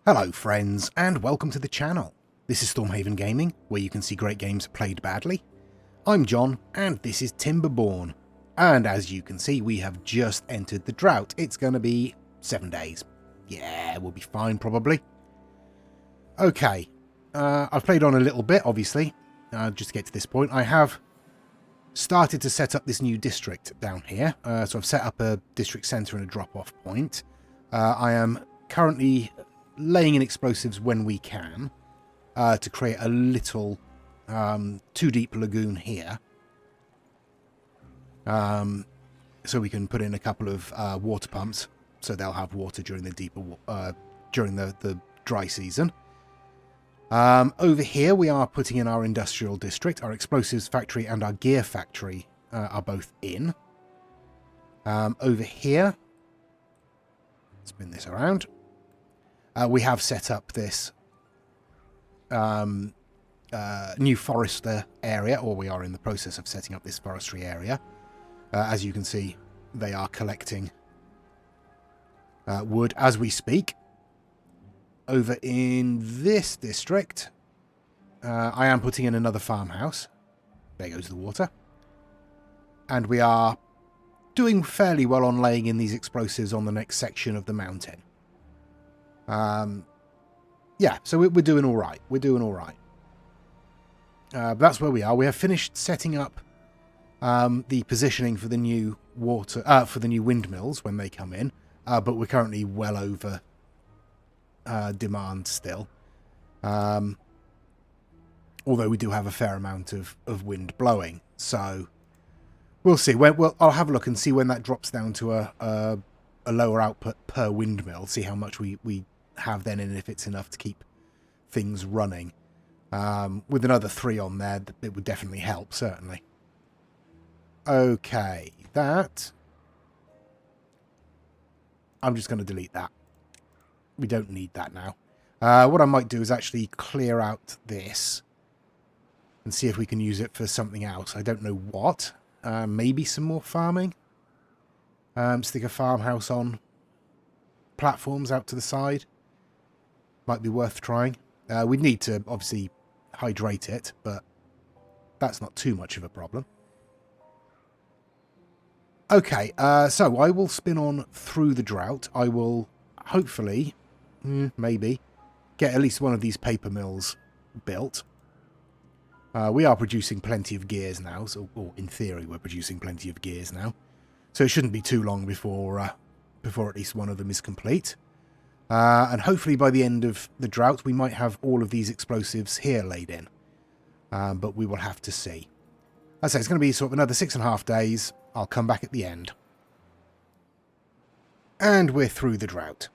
Hello friends, and welcome to the channel. This is Stormhaven Gaming, where you can see great games played badly. I'm John, and this is Timberborn. And as you can see, we have just entered the drought. It's going to be 7 days. Yeah, we'll be fine probably. Okay, I've played on a little bit, obviously, just to get to this point. I have started to set up this new district down here. So I've set up a district centre and a drop-off point. I am currently laying in explosives when we can to create a little too deep lagoon here, so we can put in a couple of water pumps so they'll have water during the deeper during the dry season. Over here we are putting in our industrial district. Our explosives factory and our gear factory are both in. Over here, spin this around. We have set up this new forester area, or we are in the process of setting up this forestry area. As you can see, they are collecting wood as we speak. Over in this district, I am putting in another farmhouse. There goes the water. And we are doing fairly well on laying in these explosives on the next section of the mountain. Yeah, so we're doing all right. We're doing all right. That's where we are. We have finished setting up the positioning for the new for the new windmills when they come in, but we're currently well over demand still. Although we do have a fair amount of wind blowing, so we'll see. I'll have a look and see when that drops down to a lower output per windmill. See how much we have then, and if it's enough to keep things running. With another 3 on there, it would definitely help, certainly. Okay, that. I'm just going to delete that. We don't need that now. What I might do is actually clear out this and see if we can use it for something else. I don't know what. Maybe some more farming. Stick a farmhouse on platforms out to the side. Might be worth trying. We'd need to obviously hydrate it, but that's not too much of a problem. Okay, so I will spin on through the drought. I will hopefully, maybe, get at least one of these paper mills built. We are producing plenty of gears now, so, or in theory we're producing plenty of gears now. So it shouldn't be too long before at least one of them is complete. And hopefully by the end of the drought we might have all of these explosives here laid in. But we will have to see. As I say, it's going to be sort of another 6.5 days. I'll come back at the end. And we're through the drought.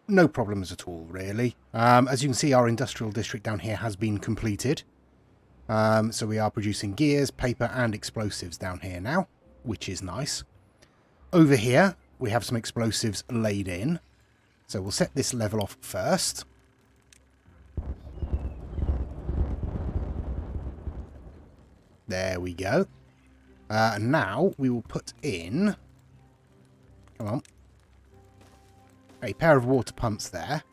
No problems at all, really. As you can see, our industrial district down here has been completed. So we are producing gears, paper and explosives down here now, which is nice. Over here, we have some explosives laid in. So we'll set this level off first. There we go. And now we will put in, come on, a pair of water pumps there.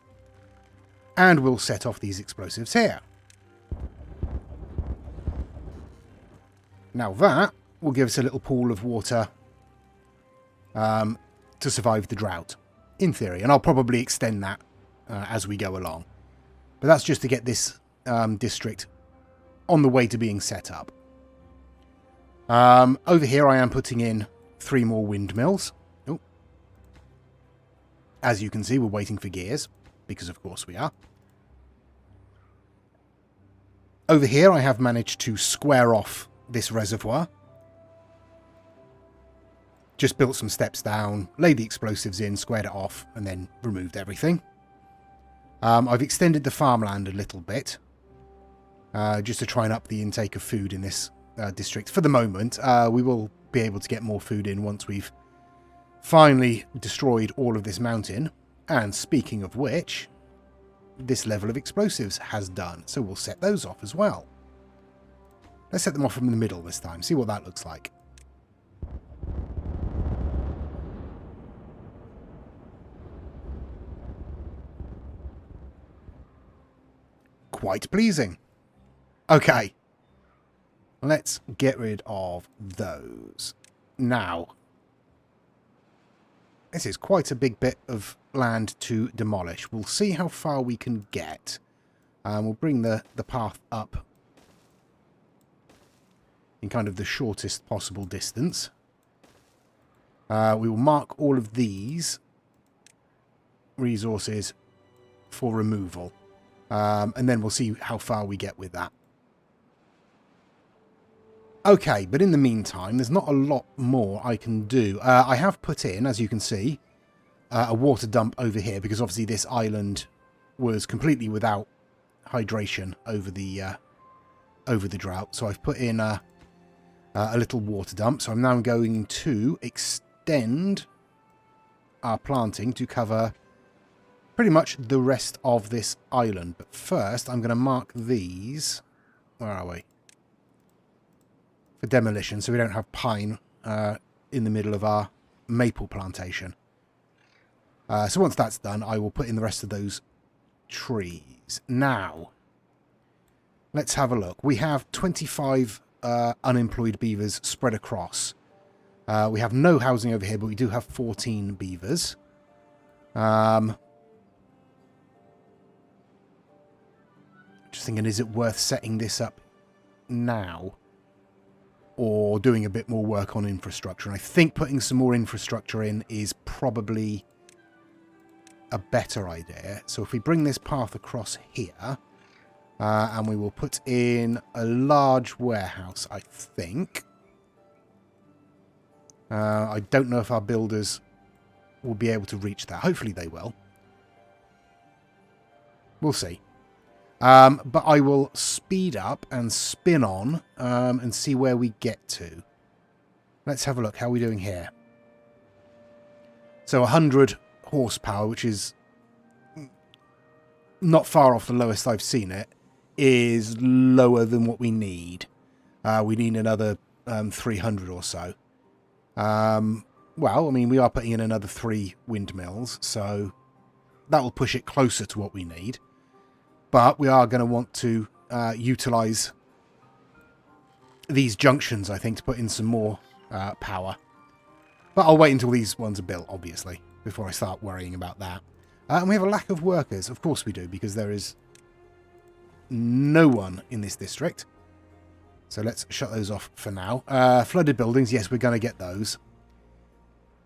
And we'll set off these explosives here. Now that will give us a little pool of water to survive the drought. In theory, and I'll probably extend that as we go along. But that's just to get this district on the way to being set up. Over here I am putting in 3 more windmills. Oh. As you can see, we're waiting for gears, because of course we are. Over here I have managed to square off this reservoir. Just built some steps down, laid the explosives in, squared it off, and then removed everything. I've extended the farmland a little bit, just to try and up the intake of food in this district. For the moment, we will be able to get more food in once we've finally destroyed all of this mountain. And speaking of which, this level of explosives has done, so we'll set those off as well. Let's set them off from the middle this time, see what that looks like. quite pleasing. Okay. Let's get rid of those. Now, this is quite a big bit of land to demolish. We'll see how far we can get. We'll bring the path up in kind of the shortest possible distance. We will mark all of these resources for removal. And then we'll see how far we get with that. Okay, but in the meantime, there's not a lot more I can do. I have put in, as you can see, a water dump over here, because obviously this island was completely without hydration over the drought. So I've put in a little water dump. So I'm now going to extend our planting to cover pretty much the rest of this island. But first, I'm going to mark these. Where are we? For demolition, so we don't have pine in the middle of our maple plantation. So once that's done, I will put in the rest of those trees. Now, let's have a look. We have 25 unemployed beavers spread across. We have no housing over here, but we do have 14 beavers. Just thinking, is it worth setting this up now? Or doing a bit more work on infrastructure? And I think putting some more infrastructure in is probably a better idea. So if we bring this path across here, and we will put in a large warehouse, I think. I don't know if our builders will be able to reach that. Hopefully they will. We'll see. But I will speed up and spin on and see where we get to. Let's have a look. How are we doing here? So 100 horsepower, which is not far off the lowest I've seen it, is lower than what we need. We need another 300 or so. Well, I mean, we are putting in another 3 windmills, so that will push it closer to what we need. But we are going to want to utilise these junctions, I think, to put in some more power. But I'll wait until these ones are built, obviously, before I start worrying about that. And we have a lack of workers. Of course we do, because there is no one in this district. So let's shut those off for now. Flooded buildings, yes, we're going to get those.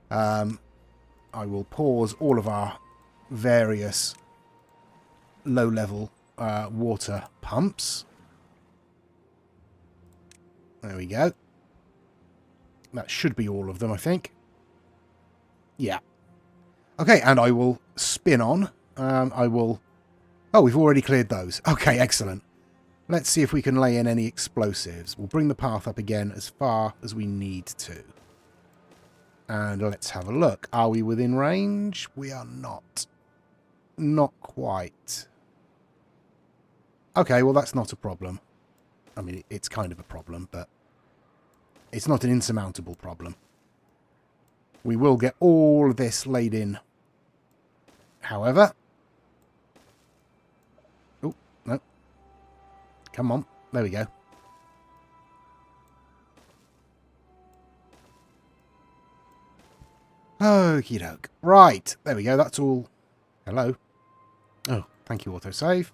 I will pause all of our various low-level water pumps. There we go. That should be all of them, I think. Yeah. Okay, and I will spin on. I will... Oh, we've already cleared those. Okay, excellent. Let's see if we can lay in any explosives. We'll bring the path up again as far as we need to. And let's have a look. Are we within range? We are not. Not quite. Okay, well, that's not a problem. I mean, it's kind of a problem, but it's not an insurmountable problem. We will get all of this laid in. However... Oh, no. Come on. There we go. Okie doke. Right. There we go. That's all. Hello. Oh, thank you, autosave.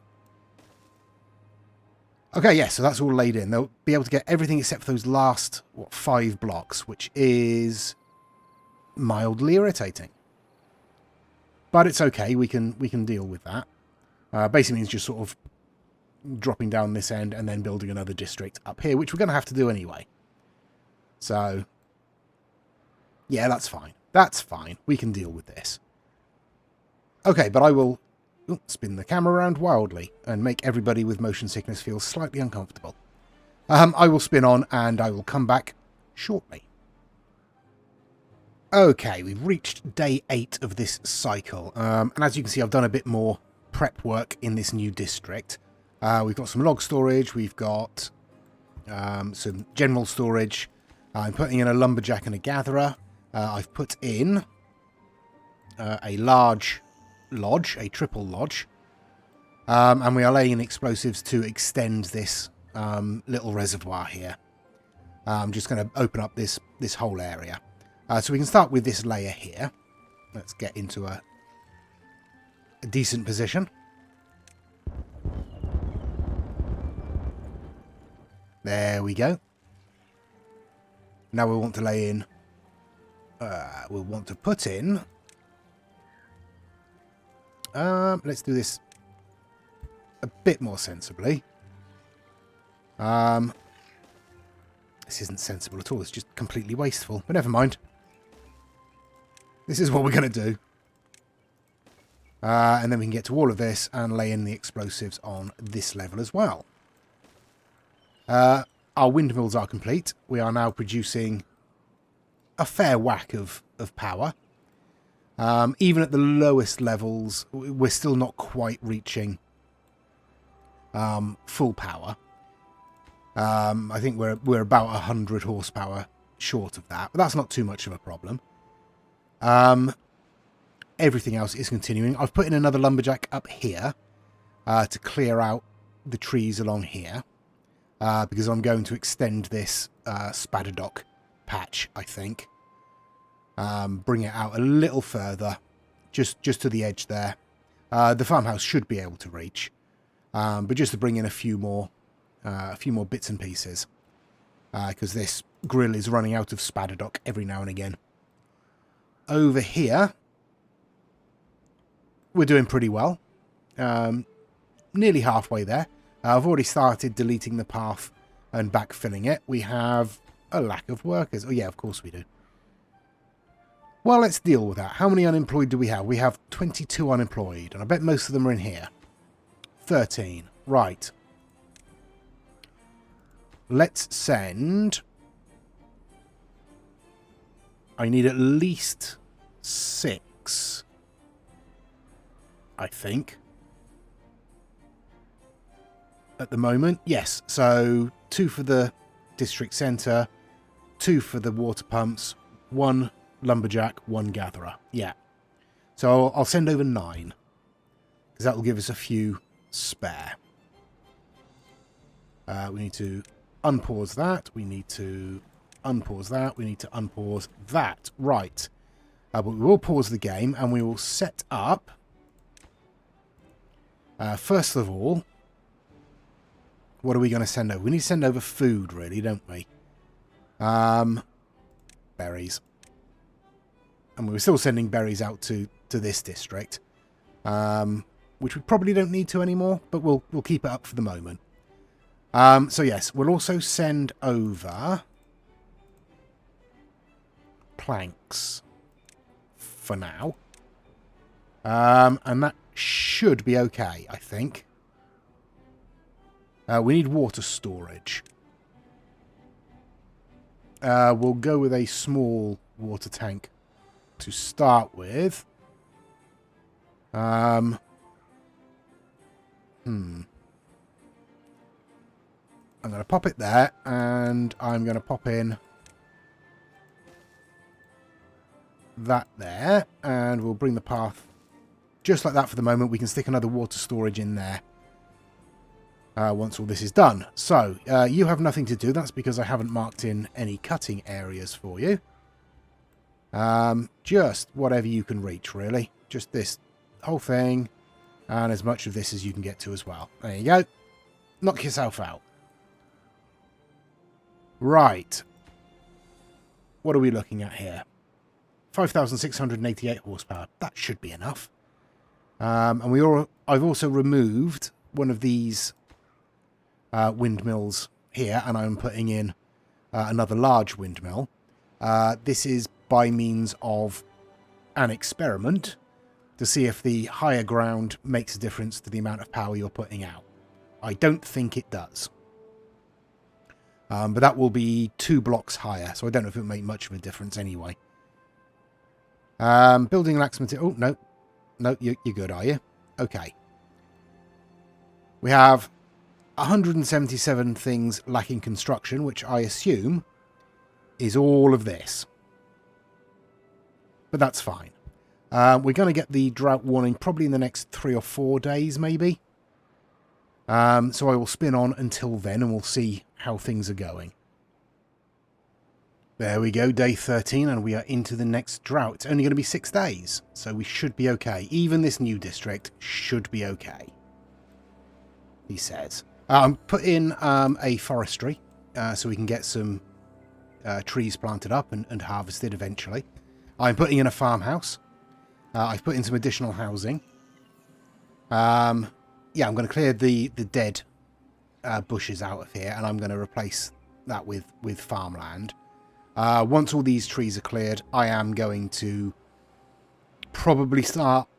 Okay, yeah, so that's all laid in. They'll be able to get everything except for those last, 5 blocks, which is mildly irritating. But it's okay. We can deal with that. Basically means just sort of dropping down this end and then building another district up here, which we're going to have to do anyway. So, yeah, that's fine. That's fine. We can deal with this. Okay, but I will spin the camera around wildly and make everybody with motion sickness feel slightly uncomfortable. I will spin on and I will come back shortly. Okay, we've reached day 8 of this cycle. And as you can see, I've done a bit more prep work in this new district. We've got some log storage. We've got some general storage. I'm putting in a lumberjack and a gatherer. I've put in a large lodge, a triple lodge. And we are laying explosives to extend this little reservoir here. I'm just going to open up this whole area. So we can start with this layer here. Let's get into a decent position. There we go. Now we want to lay in... we'll want to put in... let's do this a bit more sensibly. This isn't sensible at all. It's just completely wasteful. But never mind. This is what we're going to do. And then we can get to all of this and lay in the explosives on this level as well. Our windmills are complete. We are now producing a fair whack of power. Even at the lowest levels, we're still not quite reaching full power. I think we're about 100 horsepower short of that, but that's not too much of a problem. Everything else is continuing. I've put in another lumberjack up here to clear out the trees along here because I'm going to extend this Spadadock patch, I think. Bring it out a little further, just to the edge there. The farmhouse should be able to reach, but just to bring in a few more bits and pieces, because this grill is running out of Spadadock every now and again. Over here, we're doing pretty well. Nearly halfway there. I've already started deleting the path and backfilling it. We have a lack of workers. Oh yeah, of course we do. Well, let's deal with that. How many unemployed do we have? We have 22 unemployed, and I bet most of them are in here. 13. Right. Let's send... I need at least 6, I think. At the moment, yes. So 2 for the district centre, 2 for the water pumps, 1 lumberjack, 1 gatherer. Yeah. So I'll send over 9, because that will give us a few spare. We need to unpause that. We need to unpause that. We need to unpause that. Right. But we will pause the game, and we will set up... first of all, what are we going to send over? We need to send over food, really, don't we? Berries. And we were still sending berries out to this district, which we probably don't need to anymore, but we'll keep it up for the moment. So yes, we'll also send over planks for now, and that should be okay, I think. We need water storage. We'll go with a small water tank to start with. I'm going to pop it there, and I'm going to pop in that there, and we'll bring the path just like that for the moment. We can stick another water storage in there once all this is done. So, you have nothing to do. That's because I haven't marked in any cutting areas for you. Just whatever you can reach, really. Just this whole thing, and as much of this as you can get to as well. There you go. Knock yourself out. Right. What are we looking at here? 5,688 horsepower. That should be enough. And I've also removed one of these windmills here, and I'm putting in another large windmill. This is by means of an experiment to see if the higher ground makes a difference to the amount of power you're putting out. I don't think it does. But that will be 2 blocks higher, so I don't know if it will make much of a difference anyway. Building lax material... Oh, no. No, you're good, are you? Okay. We have 177 things lacking construction, which I assume is all of this. But that's fine. We're going to get the drought warning probably in the next 3 or 4 days, maybe. So I will spin on until then and we'll see how things are going. There we go, day 13, and we are into the next drought. It's only going to be 6 days, so we should be okay. Even this new district should be okay, he says. I'm putting a forestry so we can get some trees planted up and harvested eventually. I'm putting in a farmhouse. I've put in some additional housing. Yeah, I'm going to clear the dead bushes out of here, and I'm going to replace that with farmland. Once all these trees are cleared, I am going to probably start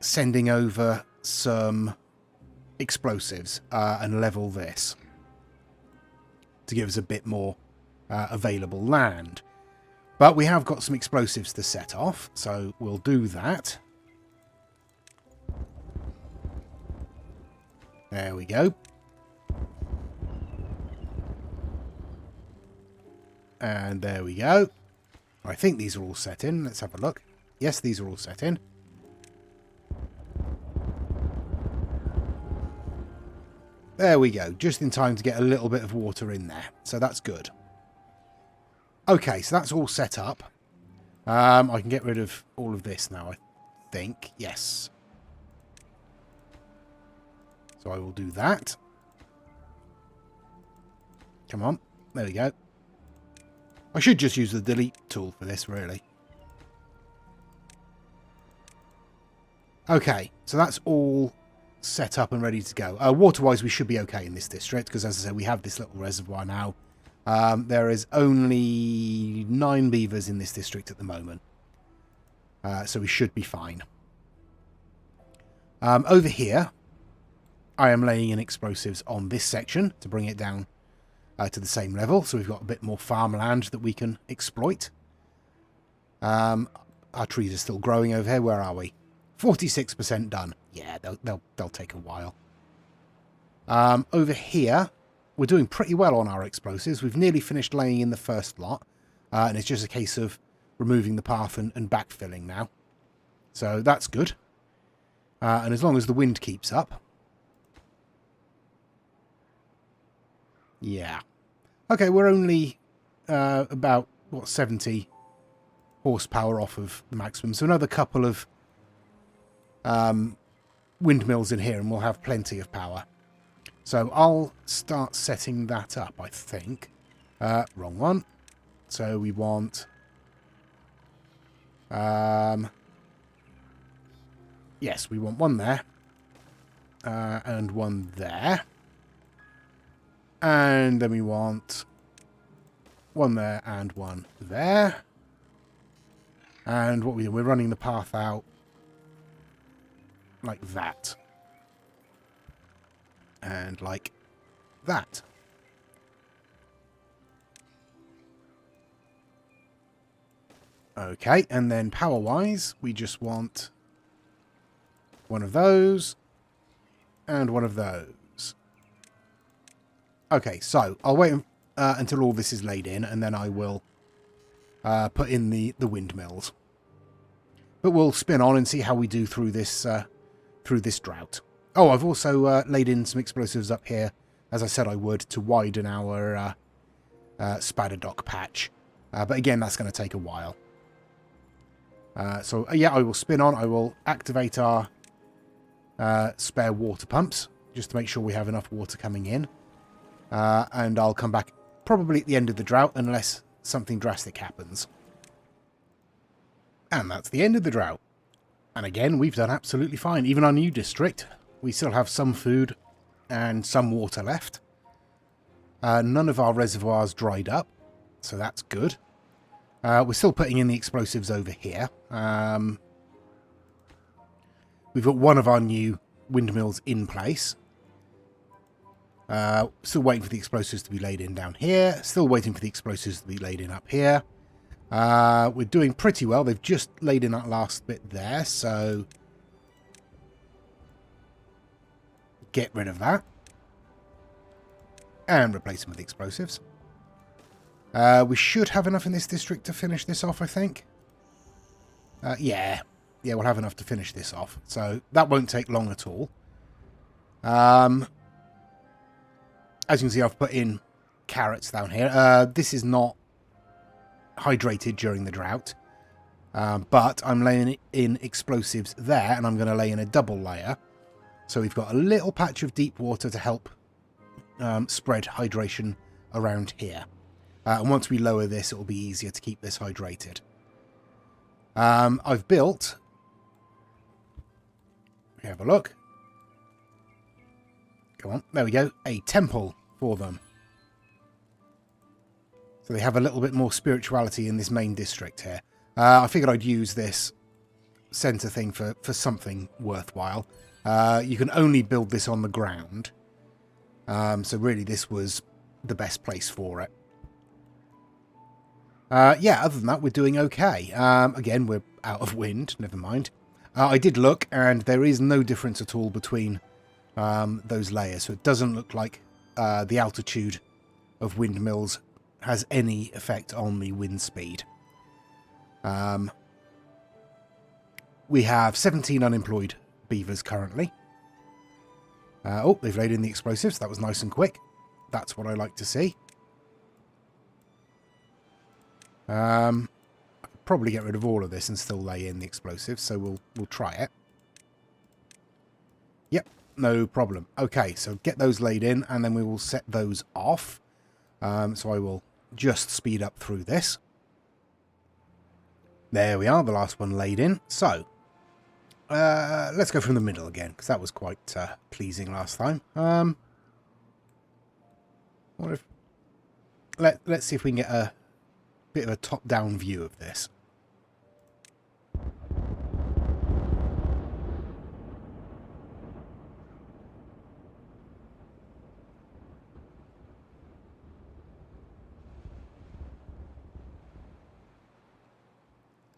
sending over some explosives and level this to give us a bit more available land. But we have got some explosives to set off, so we'll do that. There we go. And there we go. I think these are all set in. Let's have a look. Yes, these are all set in. There we go. Just in time to get a little bit of water in there. So that's good. Okay, so that's all set up. I can get rid of all of this now, I think. Yes. So I will do that. Come on. There we go. I should just use the delete tool for this, really. Okay, so that's all set up and ready to go. Water-wise, we should be okay in this district, because as I said, we have this little reservoir now. There is only 9 beavers in this district at the moment. So we should be fine. Over here, I am laying in explosives on this section to bring it down to the same level, so we've got a bit more farmland that we can exploit. Our trees are still growing over here. Where are we? 46% done. Yeah, they'll take a while. Over here, we're doing pretty well on our explosives. We've nearly finished laying in the first lot, and it's just a case of removing the path and backfilling now. So that's good. And as long as the wind keeps up. Yeah. Okay, we're only about, 70 horsepower off of the maximum. So another couple of windmills in here and we'll have plenty of power. So I'll start setting that up, I think. Wrong one. So we want... yes, we want one there. And one there. And then we want one there and one there. And what we're running the path out like that. And like that. Okay, and then power-wise, we just want one of those and one of those. Okay, so I'll wait until all this is laid in, and then I will put in the windmills. But we'll spin on and see how we do through this drought. Oh, I've also laid in some explosives up here, as I said I would, to widen our spider dock patch. But again, that's going to take a while. So yeah, I will spin on. I will activate our spare water pumps, just to make sure we have enough water coming in. And I'll come back probably at the end of the drought, unless something drastic happens. And that's the end of the drought. And again, we've done absolutely fine. Even our new district, we still have some food and some water left. None of our reservoirs dried up, so that's good. We're still putting in the explosives over here. We've got one of our new windmills in place. Still waiting for the explosives to be laid in down here. Still waiting for the explosives to be laid in up here. We're doing pretty well. They've just laid in that last bit there, so get rid of that. And replace them with explosives. We should have enough in this district to finish this off, I think. Yeah, we'll have enough to finish this off. So that won't take long at all. As you can see, I've put in carrots down here. This is not hydrated during the drought, but I'm laying in explosives there, and I'm going to lay in a double layer. So we've got a little patch of deep water to help spread hydration around here. And once we lower this, it will be easier to keep this hydrated. I've built... Have a look. Come on, there we go. A temple for them. So they have a little bit more spirituality in this main district here. I figured I'd use this centre thing for something worthwhile. You can only build this on the ground. So really this was the best place for it. Yeah, other than that, we're doing okay. Again, we're out of wind, never mind. I did look, and there is no difference at all between those layers. So it doesn't look like the altitude of windmills has any effect on the wind speed. We have 17 unemployed beavers currently. Oh, they've laid in the explosives. That was nice and quick. That's what I like to see. I could probably get rid of all of this and still lay in the explosives, so we'll try it. Yep, no problem. Okay, so get those laid in, and then we will set those off. So I will just speed up through this. There we are, the last one laid in. So, let's go from the middle again, because that was quite pleasing last time. What if... Let's see if we can get a bit of a top-down view of this.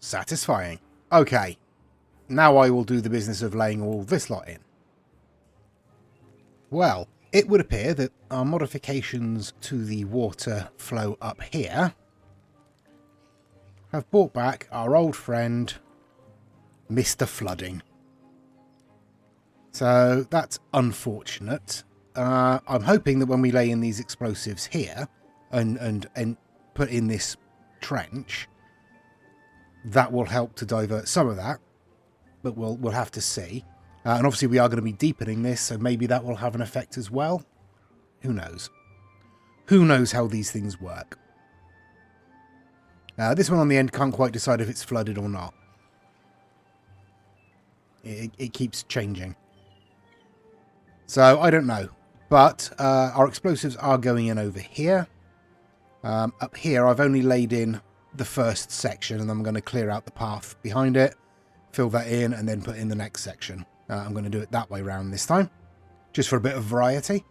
Satisfying. Okay. Now I will do the business of laying all this lot in. Well, it would appear that our modifications to the water flow up here have brought back our old friend, Mr. Flooding. So that's unfortunate. I'm hoping that when we lay in these explosives here and put in this trench, that will help to divert some of that, but we'll have to see. And obviously we are going to be deepening this, so maybe that will have an effect as well. Who knows? Who knows how these things work? This one on the end can't quite decide if it's flooded or not. It keeps changing. So I don't know. But our explosives are going in over here. Up here I've only laid in the first section, and I'm going to clear out the path behind it, fill that in, and then put in the next section. I'm going to do it that way round this time, just for a bit of variety.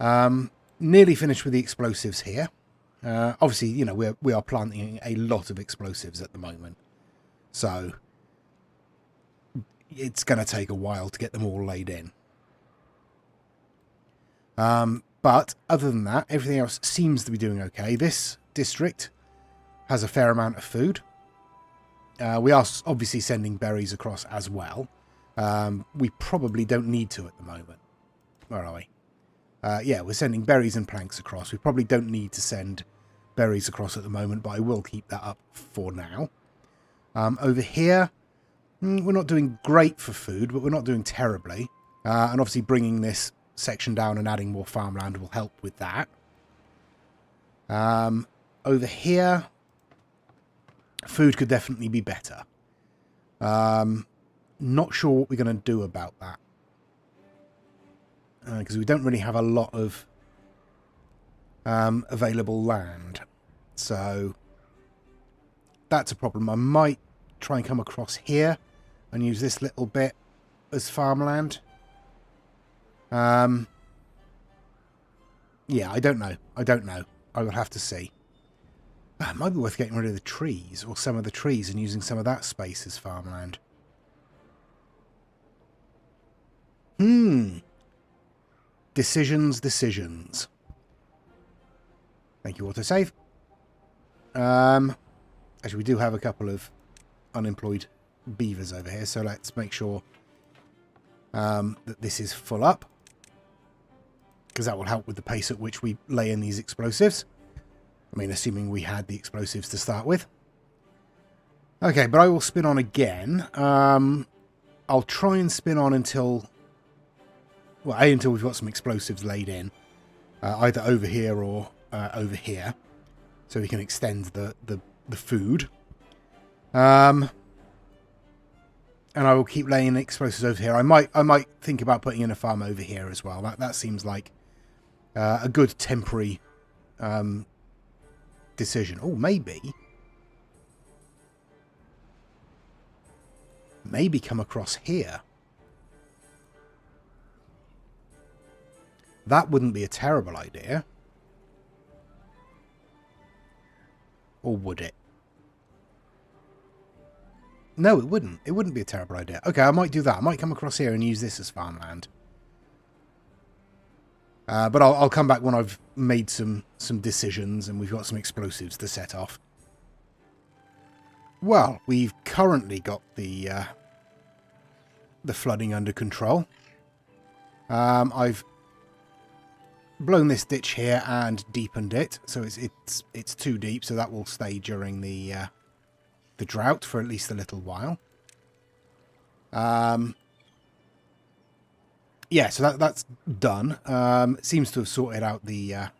Nearly finished with the explosives here. Obviously, you know, we are planting a lot of explosives at the moment, so it's going to take a while to get them all laid in. But other than that, everything else seems to be doing okay. This district has a fair amount of food. We are obviously sending berries across as well. We probably don't need to at the moment. Where are we? Yeah, we're sending berries and planks across. We probably don't need to send berries across at the moment, but I will keep that up for now. Over here, we're not doing great for food, but we're not doing terribly. And obviously bringing this section down and adding more farmland will help with that. Over here, food could definitely be better. Not sure what we're going to do about that. Because we don't really have a lot of available land. So that's a problem. I might try and come across here and use this little bit as farmland. Yeah, I don't know. I don't know. I will have to see. It might be worth getting rid of the trees, or some of the trees, and using some of that space as farmland. Decisions. Thank you, autosave. Actually, we do have a couple of unemployed beavers over here, so let's make sure that this is full up. because that will help with the pace at which we lay in these explosives. I mean, assuming we had the explosives to start with. Okay, but I will spin on again. I'll try and spin on until... Well, until we've got some explosives laid in. Either over here or over here. So we can extend the food. And I will keep laying explosives over here. I might think about putting in a farm over here as well. That seems like a good temporary decision. Oh, maybe come across here. That wouldn't be a terrible idea. Or would it? No, it wouldn't. It wouldn't be a terrible idea. Okay, I might do that. I might come across here and use this as farmland. But I'll come back when I've made some decisions and we've got some explosives to set off. Well, we've currently got the flooding under control. I've blown this ditch here and deepened it, so it's too deep, so that will stay during the drought for at least a little while. Yeah, so that's done. It seems to have sorted out the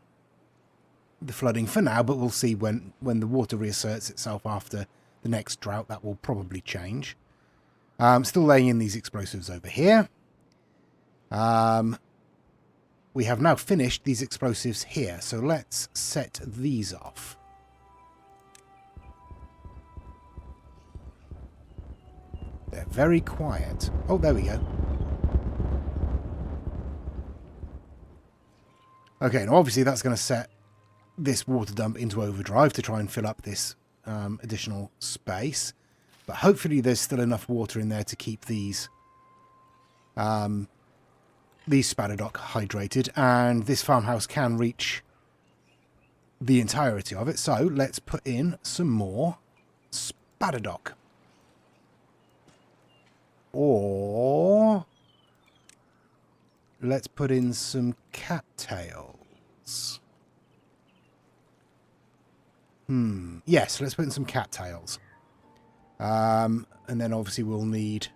flooding for now, but we'll see when the water reasserts itself after the next drought. That will probably change. Still laying in these explosives over here. We have now finished these explosives here, so let's set these off. They're very quiet. Oh, there we go. Okay, now obviously that's going to set this water dump into overdrive to try and fill up this additional space. But hopefully there's still enough water in there to keep these spatterdock hydrated, and this farmhouse can reach the entirety of it. So let's put in some more spatterdock. Or let's put in some cattails. Yes, let's put in some cattails. And then obviously we'll need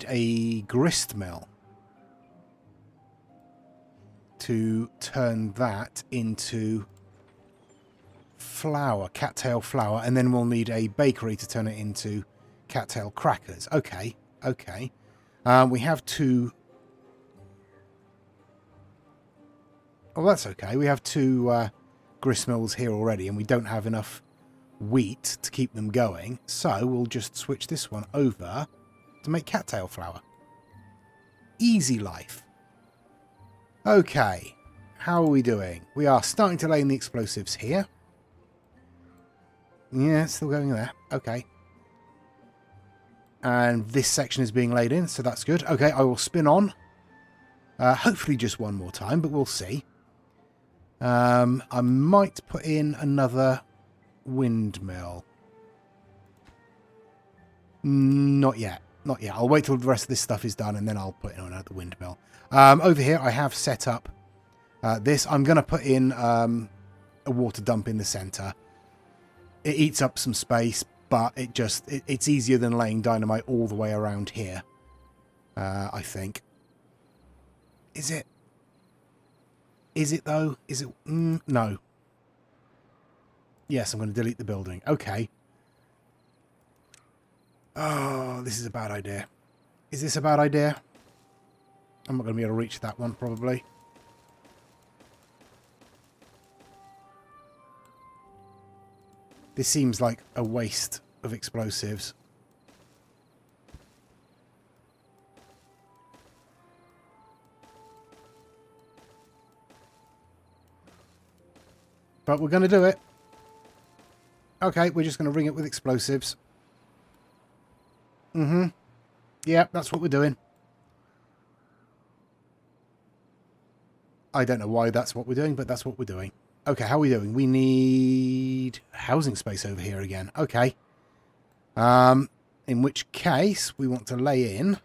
a grist mill to turn that into flour, cattail flour, and then we'll need a bakery to turn it into cattail crackers. Okay, okay. We have two... Oh, that's okay. We have two grist mills here already, and we don't have enough wheat to keep them going, so we'll just switch this one over to make cattail flour. Easy life. Okay, how are we doing? We are starting to lay in the explosives here. Yeah, it's still going there. Okay. And this section is being laid in, so that's good. Okay, I will spin on. Hopefully just one more time, but we'll see. I might put in another windmill. Not yet. Not yet. I'll wait till the rest of this stuff is done and then I'll put in another windmill. Over here I have set up this. I'm going to put in a water dump in the centre. It eats up some space, but it's easier than laying dynamite all the way around here. I think. Is it? Is it though? Is it? No. Yes, I'm going to delete the building. Okay. Oh, this is a bad idea. Is this a bad idea? I'm not going to be able to reach that one, probably. This seems like a waste of explosives. But we're going to do it. Okay, we're just going to ring it with explosives. Yeah, that's what we're doing. I don't know why that's what we're doing, but that's what we're doing. Okay, how are we doing? We need housing space over here again. Okay. In which case, we want to lay in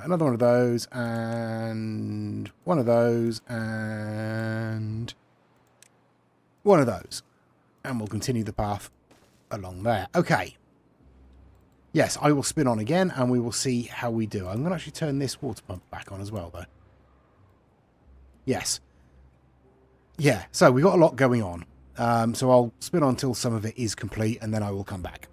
Another one of those, and one of those, and one of those. And we'll continue the path along there. Okay. Yes, I will spin on again, and we will see how we do. I'm going to actually turn this water pump back on as well, though. Yes. Yeah, so we've got a lot going on. So I'll spin on until some of it is complete, and then I will come back.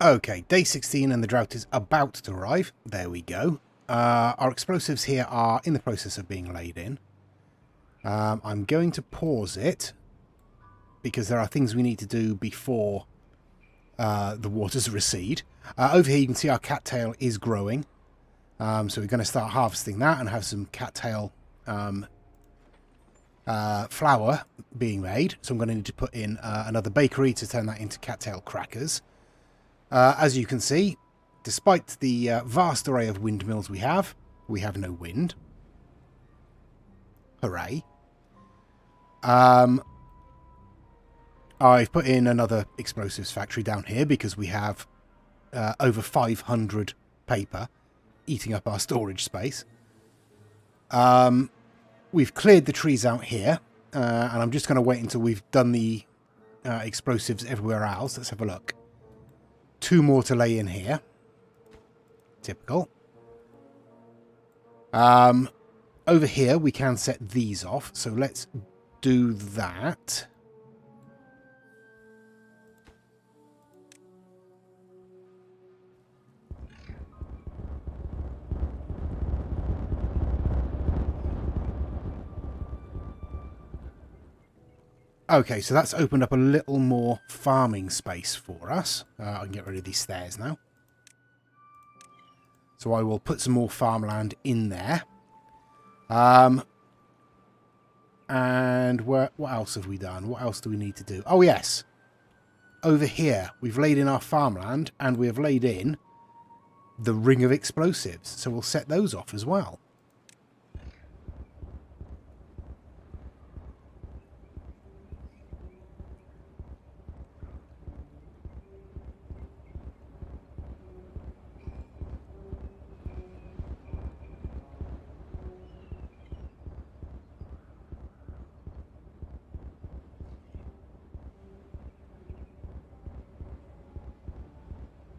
Okay, day 16 and the drought is about to arrive. There we go. Our explosives here are in the process of being laid in. I'm going to pause it because there are things we need to do before the waters recede. Over here you can see our cattail is growing. So we're going to start harvesting that and have some cattail flour being made. So I'm going to need to put in another bakery to turn that into cattail crackers. As you can see, despite the vast array of windmills we have no wind. Hooray. I've put in another explosives factory down here because we have over 500 paper eating up our storage space. We've cleared the trees out here, and I'm just going to wait until we've done the explosives everywhere else. Let's have a look. 2 more to lay in here. Typical. Over here, we can set these off, so let's do that. Okay, so that's opened up a little more farming space for us. I can get rid of these stairs now. So I will put some more farmland in there. And what else have we done? What else do we need to do? Oh, yes. Over here, we've laid in our farmland, and we have laid in the ring of explosives. So we'll set those off as well.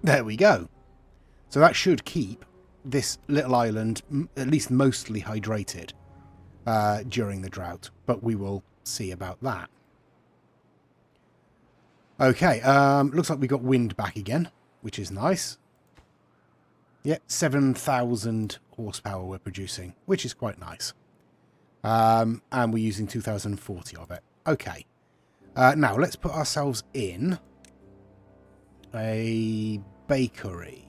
There we go. So that should keep this little island at least mostly hydrated during the drought. But we will see about that. Okay, looks like we got wind back again, which is nice. Yep, 7,000 horsepower we're producing, which is quite nice. And we're using 2,040 of it. Okay. Now, let's put ourselves in a bakery.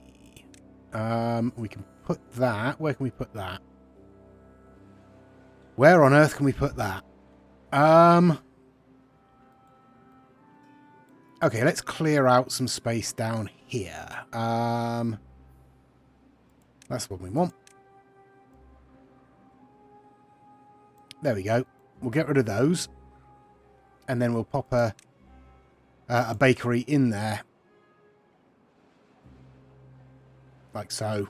We can put that. Where can we put that? Where on earth can we put that? Okay, let's clear out some space down here. That's what we want. There we go. We'll get rid of those. And then we'll pop a bakery in there. Like so.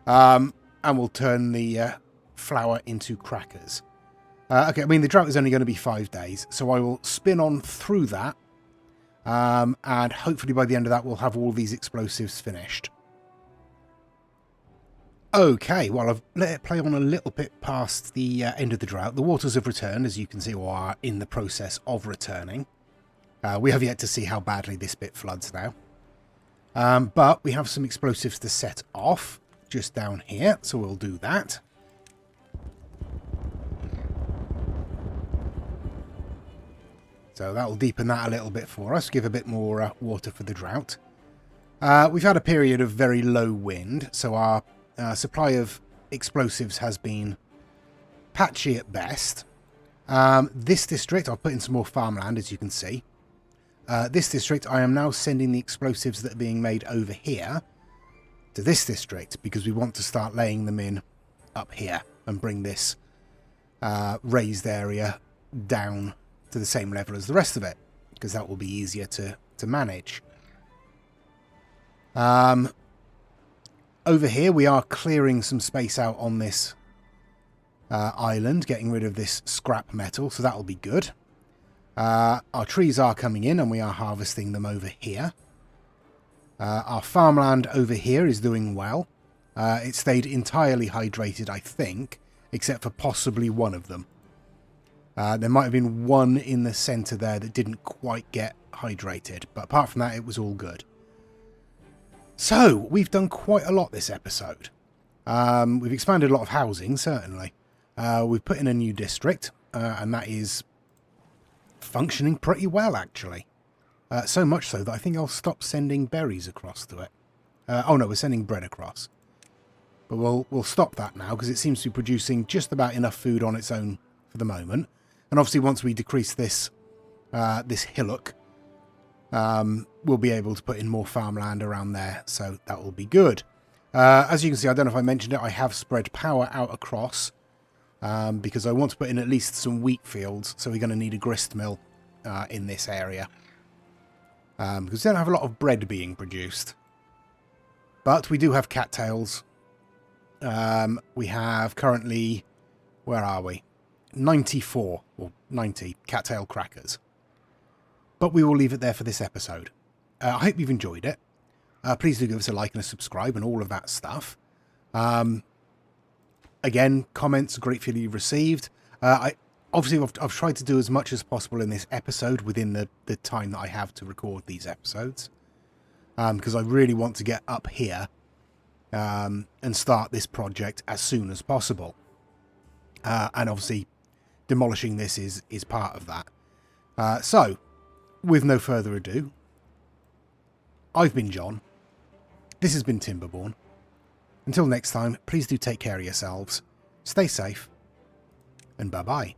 And we'll turn the flour into crackers. Okay, I mean, the drought is only going to be 5 days. So I will spin on through that. And hopefully by the end of that, we'll have all these explosives finished. Okay, well, I've let it play on a little bit past the end of the drought. The waters have returned, as you can see, or are in the process of returning. We have yet to see how badly this bit floods now. But we have some explosives to set off just down here, so we'll do that. So that will deepen that a little bit for us, give a bit more water for the drought. We've had a period of very low wind, so our supply of explosives has been patchy at best. This district, I'll put in some more farmland, as you can see. This district, I am now sending the explosives that are being made over here to this district, because we want to start laying them in up here and bring this raised area down to the same level as the rest of it, because that will be easier to manage. over here we are clearing some space out on this island, getting rid of this scrap metal, so that'll be good. Our trees are coming in and we are harvesting them over here. Our farmland over here is doing well. It stayed entirely hydrated, I think, except for possibly one of them. There might have been one in the centre there that didn't quite get hydrated, but apart from that, it was all good. So, we've done quite a lot this episode. We've expanded a lot of housing, certainly. We've put in a new district, and that is functioning pretty well, actually. So much so that I think I'll stop sending berries across to it. Oh no, we're sending bread across. But we'll stop that now, because it seems to be producing just about enough food on its own for the moment. And obviously once we decrease this this hillock, we'll be able to put in more farmland around there, so that will be good. As you can see, I don't know if I mentioned it, I have spread power out across, because I want to put in at least some wheat fields, so we're going to need a grist mill in this area. Because we don't have a lot of bread being produced. But we do have cattails. We have currently, where are we? 94, or 90 cattail crackers. But we will leave it there for this episode. I hope you've enjoyed it. Please do give us a like and a subscribe and all of that stuff. Again, comments are gratefully received. Obviously, I've tried to do as much as possible in this episode within the time that I have to record these episodes. Because I really want to get up here and start this project as soon as possible. And obviously, demolishing this is part of that. So, with no further ado, I've been John. This has been Timberborn. Until next time, please do take care of yourselves, stay safe, and bye-bye.